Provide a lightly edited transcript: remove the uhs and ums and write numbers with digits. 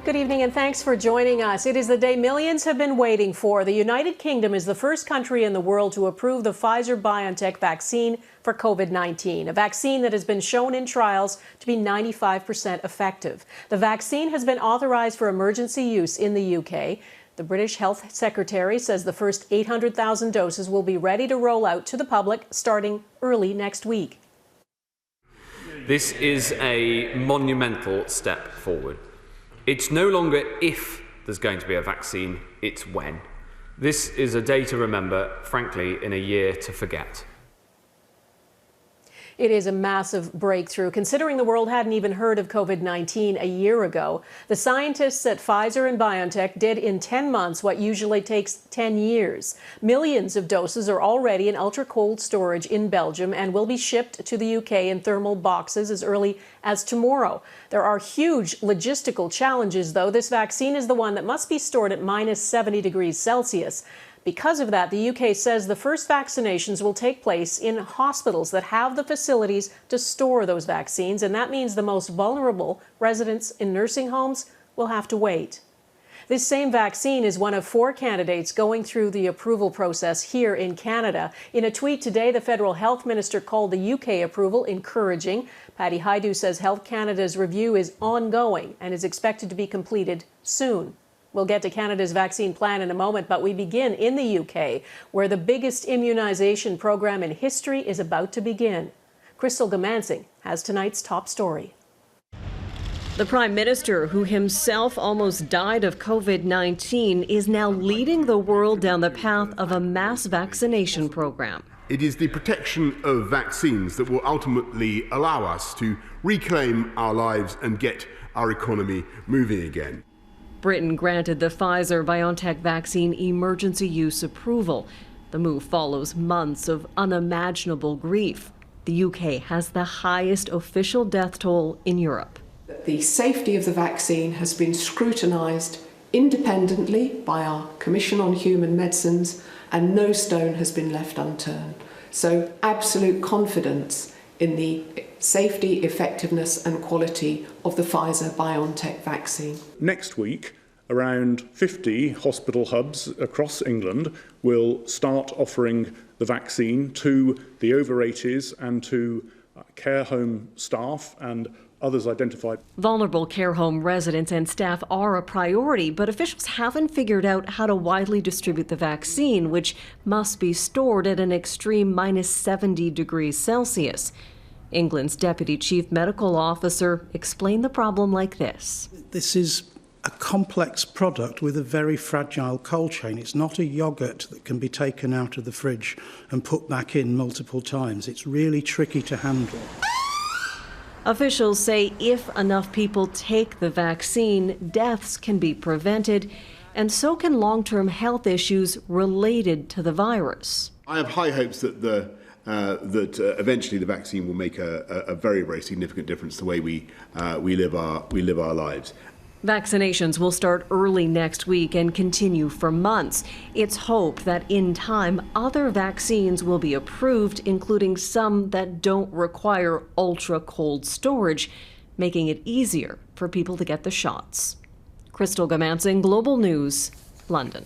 Good evening and thanks for joining us. It is the day millions have been waiting for. The United Kingdom is the first country in the world to approve the Pfizer BioNTech vaccine for COVID-19, a vaccine that has been shown in trials to be 95% effective. The vaccine has been authorized for emergency use in the UK. The British Health Secretary says the first 800,000 doses will be ready to roll out to the public starting early next week. This is a monumental step forward. It's no longer if there's going to be a vaccine, it's when. This is a day to remember, frankly, in a year to forget. It is a massive breakthrough, considering the world hadn't even heard of COVID-19 a year ago. The scientists at Pfizer and BioNTech did in 10 months what usually takes 10 years. Millions of doses are already in ultra-cold storage in Belgium and will be shipped to the UK in thermal boxes as early as tomorrow. There are huge logistical challenges, though. This vaccine is the one that must be stored at minus 70 degrees Celsius. Because of that, the UK says the first vaccinations will take place in hospitals that have the facilities to store those vaccines, and that means the most vulnerable residents in nursing homes will have to wait. This same vaccine is one of 4 candidates going through the approval process here in Canada. In a tweet today, the federal health minister called the UK approval encouraging. Patty Hajdu says Health Canada's review is ongoing and is expected to be completed soon. We'll get to Canada's vaccine plan in a moment, but we begin in the UK, where the biggest immunization program in history is about to begin. Goomansingh has tonight's top story. The Prime Minister, who himself almost died of COVID-19, is now leading the world down the path of a mass vaccination program. It is the protection of vaccines that will ultimately allow us to reclaim our lives and get our economy moving again. Britain granted the Pfizer BioNTech vaccine emergency use approval. The move follows months of unimaginable grief. The UK has the highest official death toll in Europe. The safety of the vaccine has been scrutinised independently by our Commission on Human Medicines, and no stone has been left unturned. So absolute confidence in the safety, effectiveness and quality of the Pfizer BioNTech vaccine. Next week, around 50 hospital hubs across England will start offering the vaccine to the over 80s and to care home staff and others identified. Vulnerable care home residents and staff are a priority, but officials haven't figured out how to widely distribute the vaccine, which must be stored at an extreme minus 70 degrees Celsius. England's Deputy Chief Medical Officer explained the problem like this. This is a complex product with a very fragile cold chain. It's not a yogurt that can be taken out of the fridge and put back in multiple times. It's really tricky to handle. Officials say if enough people take the vaccine, deaths can be prevented, and so can long-term health issues related to the virus. I have high hopes that eventually the vaccine will make a very, very significant difference to the way we live our lives. Vaccinations will start early next week and continue for months. It's hoped that in time, other vaccines will be approved, including some that don't require ultra-cold storage, making it easier for people to get the shots. Goomansingh, Global News, London.